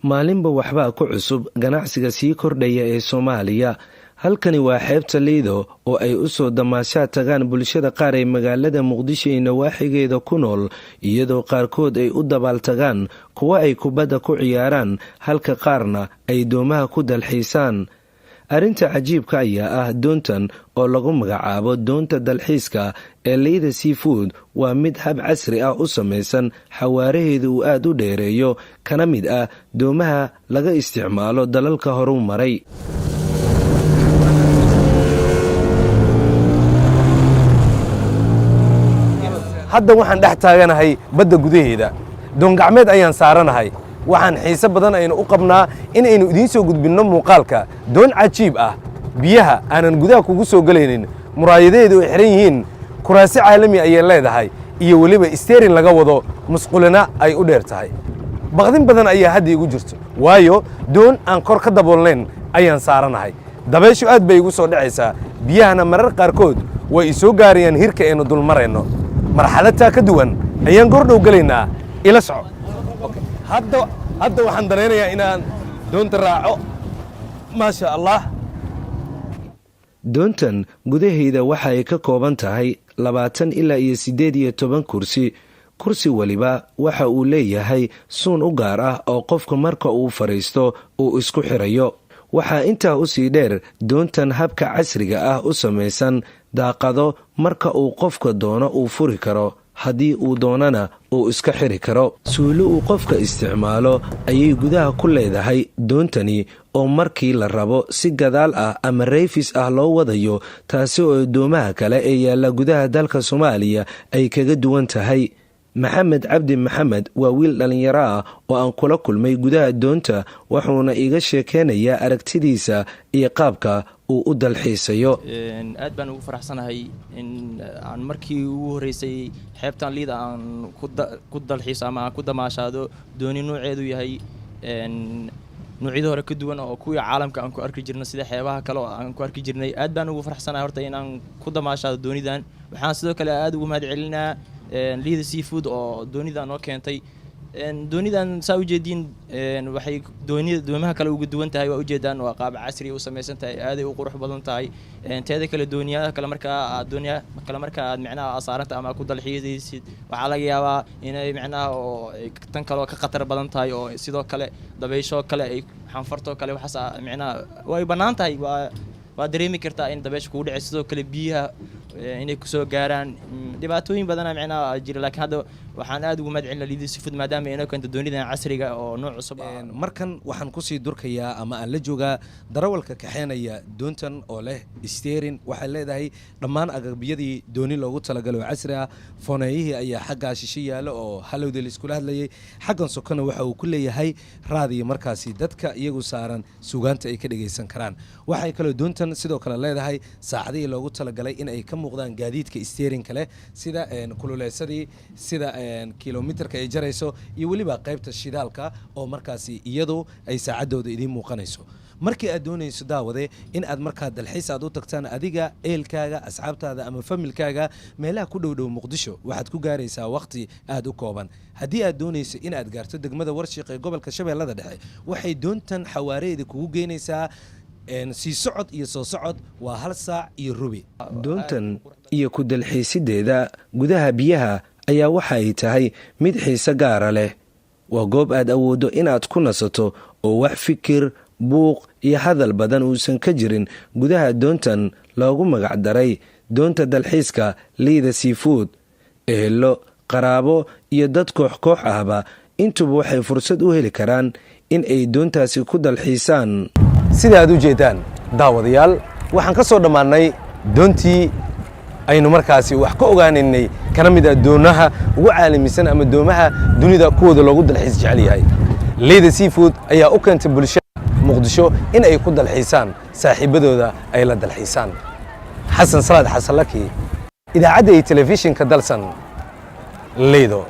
maalinba waxbaa ku cusub ganacsiga sii kordhaya ee Soomaaliya. halkani waa xeebta Liido oo ay u soo damaashaad tagaan bulshada qaar ee magaalada Muqdisho iyo nawaaxigeeda ku nool, iyadoo qaarkood ay u dabaaltagaan kuwa ay kubadda ku ciyaaraan halka qaarna ay doomaha ku dalxiisaan. arrinta cajiibka ayaa ah doontan oo lagu magacaabo doonta dalxiiska ee Liida Seafood waa mid hab casri ah u samaysan, xawaaraheedu uu aad u dheereeyo, kana mid ah doomaha laga isticmaalo dalalka horu maray. hadda waxaan dhex taaganahay badda gudaheeda, doon gacmeed ayaan saaranahay. waxaan xiise badan aynu u qabnaa in aynu idiin soo gudbinno muuqaalka doon cajiib ah, biyaha aanan gudaha kugu soo gelaynin, muraayadeedu ay xiran yihiin, kuraasi caalami ayay leedahay, iyo weliba isteerin laga wado, musqulina ay u dheer tahay. baqdin badan ayaa hadda igu jirto, waayo doon aan kor ka daboolnayn ayaan saaranahay. dabayshu aad bay igu soo dhacaysaa, biyahana marar qaarkood way isoo gaarayaan hirka aynu dul marayno. marxaladtaa ka duwan ayaan gordhow gelaynaa, ila soco. hadda waxaan dareenayaa inaan doonta raaco. maasha allah. doontan gudaheeda waxa ay ka kooban tahay 20 ilaa 18 kursi. kursi waliba waxa uu leeyahay suun u gaar ah oo qofka marka uu fariisto uu isku xirayo. waxaa intaa u sii dheer doontan habka casriga ah u samaysan daaqado, marka uu qofka doono uu furi karo, haddii uu doonana uu iska xiri karo. suulo uu qofka isticmaalo ayay gudaha ku leedahay doontani, oo markii la rabo si gadaal ah ama rayfis ah loo wadayo, taasi oo doomaha kale ee yaalla gudaha dalka Soomaaliya ay kaga duwan tahay. maxamed cabdi maxamed waa wiil dhallinyaro ah oo aan kula kulmay gudaha doonta, wuxuuna iga sheekeynayaa aragtidiisa iyo qaabka uu u dalxiisayo. aad baan ugu faraxsanahay in aan markii ugu horeysay xeebtan Liida aan ku dalxiiso ama aan ku damaashaado dooni nooceedu yahay noocyada hore ka duwan oo kuwii caalamka aan ku arki jirnay sida xeebaha kale oo aan ku arki jirnay. aad baan ugu faraxsanahay horta in aan ku damaashaado doonidan. waxaan sidoo kale aad ugu mahadcelinaa Liida Seafood oo doonidan noo keentay. doonidan saa u jeedin waxay doomaha kale uga duwan tahay, waa u jeedaan waa qaab casri u samaysan tahay, aad ay u qurux badan tahay. teeda kale dooniyaha kale markaa aad macnaha asaaranta ama ku dalxiisid waxaa laga yaabaa inay macnaha oo tan kale ka khatar badan tahay, oo sidoo kale dabaysho kale ay xanfarto kale waxaas macnaha way bannaan tahay. waa dareemi kartaa in dabaysho kugu dhacay, sidoo kale biyaha inay ku soo gaaraan dhibaatooyin badan macnaha jira. laakiin hadda waxaan aad ugu mahadcelinaa Liida Seafood maadaama ay keento doonidan casriga oo nooc cusub ah. markan waxaan ku sii durkayaa ama aan la joogaa darawalka kaxeynaya doontan oo leh isteerin. waxay leedahay dhammaan agabyadii dooni loogu talagalay oo casri ah. fooneeyihii ayaa xaggaa shishe yaala oo halowda la iskula hadlayay. xaggan sokona waxa uu ku leeyahay raadiyo markaasi dadka iyagu saaran sugaanta ay ka dhagaysan karaan. waxay kaloo doontan sidoo kale leedahay saacadihii loogu talagalay in ay ka muuqdaan gaadiidka isteerinka leh, sida kululeysadii, sida kilomitarka ay jarayso, iyo weliba qaybta shidaalka oo markaasi iyadu ay saacadooda idiin muuqanayso. markii aad doonayso daawade in aad markaa dalxiis aad u tagtaan adiga, eelkaaga, asxaabtaada ama familkaaga meelaha ku dhowdhow Muqdisho, waxaad ku gaaraysaa waqti aad u kooban. haddii aad doonayso in aad gaarto degmada Warshiiq ee gobolka Shabeellada Dhexe, waxay doontan xawaareeda kugu geynaysaa sii socod iyo soo socod waa 1 saac iyo rubi. doontan iyo ku dalxiisideeda gudaha biyaha ayaa waxa ay tahay mid xiise gaara leh. waa goob aad awooddo inaad ku nasato oo wax fikir, buuq iyo hadal badan uusan ka jirin. gudaha doontan loogu magacdaray doonta dalxiiska Liida Seafood, ehelo, qaraabo iyo dad koox ahba intuba waxay fursad u heli karaan in ay doontaasi ku dalxiisaan. sida aad u jeedaan daawadayaal, waxaan ka soo dhammaanay doontii aynu markaasi wax ka ogaanaynay, kana mid ah doonaha ugu caalamisan ama doomaha dunida kuwooda loogu dalxiis jecel yahay. Liida Seafood ayaa u keentay bulshada Muqdisho in ay ku dalxiisaan, saaxiibadooda ay la dalxiisaan. xasan salaad xasan laki, idaacadda iyo telefishinka dalsan, Liido.